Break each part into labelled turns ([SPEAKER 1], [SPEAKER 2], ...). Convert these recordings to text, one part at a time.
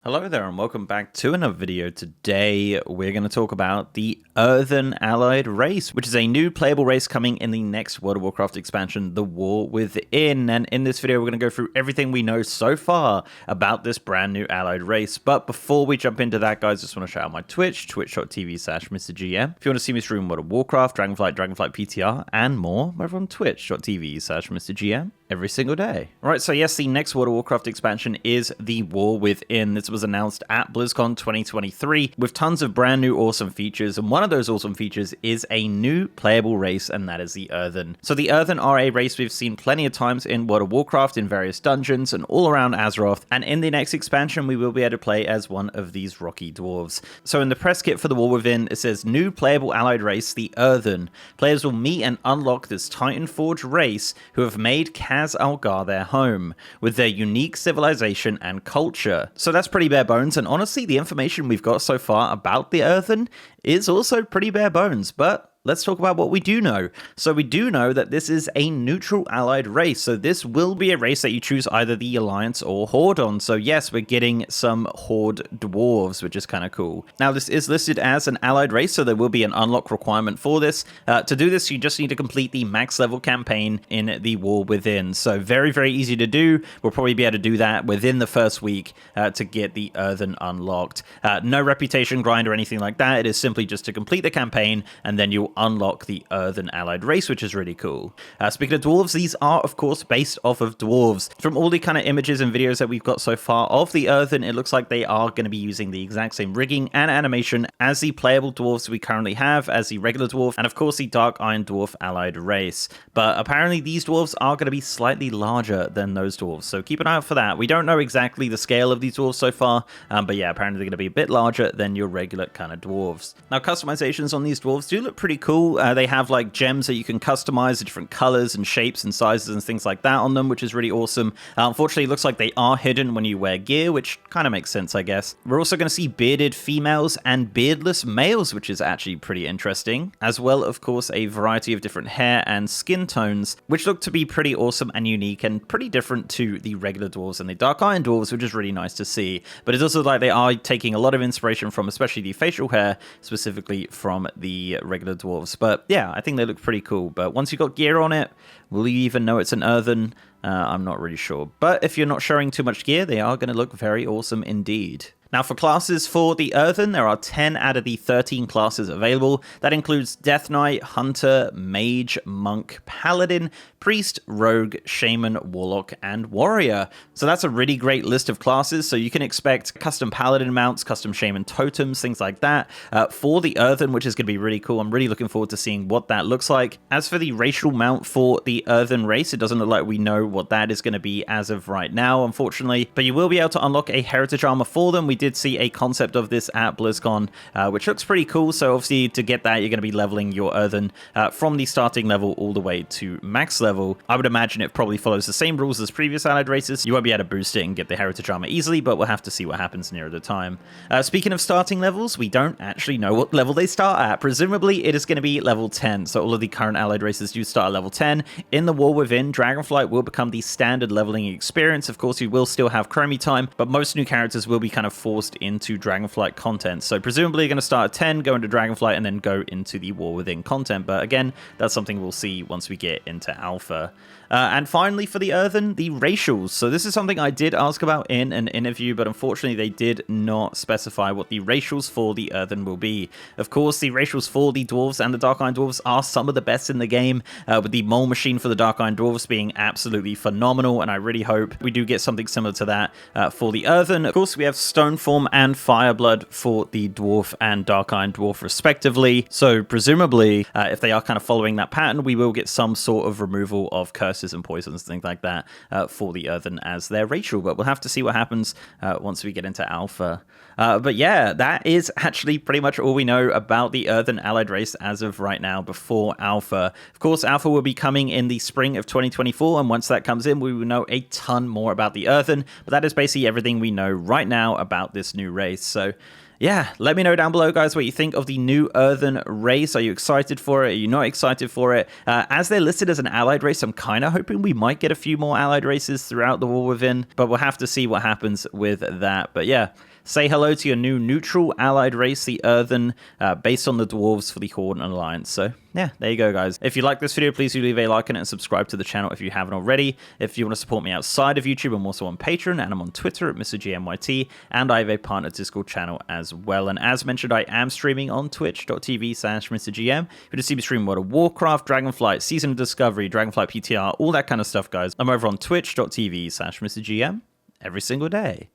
[SPEAKER 1] Hello there and welcome back to another video. Today we're going to talk about the Earthen Allied race, which is a new playable race coming in the next World of Warcraft expansion, The War Within. And in this video we're going to go through everything we know so far about this brand new Allied race. But before we jump into that, guys, just want to shout out my Twitch, twitch.tv/MrGM. If you want to see me stream World of Warcraft, Dragonflight PTR, and more, over on twitch.tv/MrGM every single day. Alright, so yes, the next World of Warcraft expansion is The War Within. This was announced at BlizzCon 2023 with tons of brand new awesome features, and one of those awesome features is a new playable race, and that is the Earthen. So the Earthen are a race we've seen plenty of times in World of Warcraft in various dungeons and all around Azeroth, and in the next expansion we will be able to play as one of these rocky dwarves. So in the press kit for The War Within, it says, new playable allied race, the Earthen. Players will meet and unlock this Titanforge race who have made Kaz Algar their home, with their unique civilization and culture. So that's pretty bare bones, and honestly the information we've got so far about the Earthen is also pretty bare bones, but let's talk about what we do know. So we do know that this is a neutral allied race. So this will be a race that you choose either the Alliance or Horde on. So yes, we're getting some Horde dwarves, which is kind of cool. Now this is listed as an allied race, so there will be an unlock requirement for this. To do this, you just need to complete the max level campaign in the War Within. So very, very easy to do. We'll probably be able to do that within the first week to get the Earthen unlocked. No reputation grind or anything like that. It is simply just to complete the campaign, and then you'll unlock the Earthen allied race, which is really cool. Speaking of dwarves, these are of course based off of dwarves. From all the kind of images and videos that we've got so far of the Earthen, it looks like they are going to be using the exact same rigging and animation as the playable dwarves we currently have, as the regular dwarf, and of course the Dark Iron Dwarf allied race. But apparently these dwarves are going to be slightly larger than those dwarves, so keep an eye out for that. We don't know exactly the scale of these dwarves so far, but yeah, apparently they're going to be a bit larger than your regular kind of dwarves. Now customizations on these dwarves do look pretty cool. They have like gems that you can customize the different colors and shapes and sizes and things like that on them, which is really awesome. Unfortunately, it looks like they are hidden when you wear gear, which kind of makes sense, I guess. We're also going to see bearded females and beardless males, which is actually pretty interesting, as well, of course, a variety of different hair and skin tones, which look to be pretty awesome and unique and pretty different to the regular dwarves and the Dark Iron Dwarves, which is really nice to see. But it's also like they are taking a lot of inspiration from especially the facial hair, specifically from the regular dwarves. But yeah, I think they look pretty cool. But once you've got gear on it, will you even know it's an Earthen? I'm not really sure. But if you're not showing too much gear, they are going to look very awesome indeed. Now for classes for the Earthen, there are 10 out of the 13 classes available. That includes Death Knight, Hunter, Mage, Monk, Paladin, Priest, Rogue, Shaman, Warlock, and Warrior. So that's a really great list of classes, so you can expect custom Paladin mounts, custom Shaman totems, things like that for the Earthen, which is going to be really cool. I'm really looking forward to seeing what that looks like. As for the racial mount for the Earthen race, it doesn't look like we know what that is going to be as of right now, unfortunately, but you will be able to unlock a heritage armor for them. We did see a concept of this at BlizzCon, which looks pretty cool. So obviously to get that, you're going to be leveling your Earthen from the starting level all the way to max level. I would imagine it probably follows the same rules as previous allied races. You won't be able to boost it and get the heritage armor easily, but we'll have to see what happens nearer the time. Speaking of starting levels, we don't actually know what level they start at. Presumably it is going to be level 10. So all of the current allied races do start at level 10. In the War Within, Dragonflight will become the standard leveling experience. Of course, you will still have Chromie time, but most new characters will be kind of forced into Dragonflight content. So presumably you're going to start at 10, go into Dragonflight, and then go into the War Within content. But again, that's something we'll see once we get into Alpha. And finally for the Earthen, the racials. So this is something I did ask about in an interview, but unfortunately they did not specify what the racials for the Earthen will be. Of course, the racials for the Dwarves and the Dark Iron Dwarves are some of the best in the game, with the Mole Machine for the Dark Iron Dwarves being absolutely phenomenal, and I really hope we do get something similar to that for the Earthen. Of course, we have Stoneform and Fireblood for the Dwarf and Dark Iron Dwarf respectively, so presumably if they are kind of following that pattern, we will get some sort of removal of curses and poisons, things like that, for the Earthen as their racial, but we'll have to see what happens once we get into Alpha. But yeah, that is actually pretty much all we know about the Earthen allied race as of right now before Alpha. Of course, Alpha will be coming in the spring of 2024, and once that comes in, we will know a ton more about the Earthen, but that is basically everything we know right now about this new race. So yeah, let me know down below, guys, what you think of the new Earthen race. Are you excited for it? Are you not excited for it? As they're listed as an allied race, I'm kind of hoping we might get a few more allied races throughout the War Within, but we'll have to see what happens with that. But yeah, say hello to your new neutral allied race, the Earthen, based on the dwarves for the Horde and Alliance. So yeah, there you go, guys. If you like this video, please do leave a like on it and subscribe to the channel if you haven't already. If you want to support me outside of YouTube, I'm also on Patreon, and I'm on Twitter at MrGMYT, and I have a partner Discord channel as well. And as mentioned, I am streaming on twitch.tv/MrGM. You can see me stream World of Warcraft, Dragonflight, Season of Discovery, Dragonflight PTR, all that kind of stuff, guys. I'm over on twitch.tv/MrGM every single day.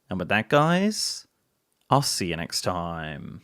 [SPEAKER 1] And with that, guys, I'll see you next time.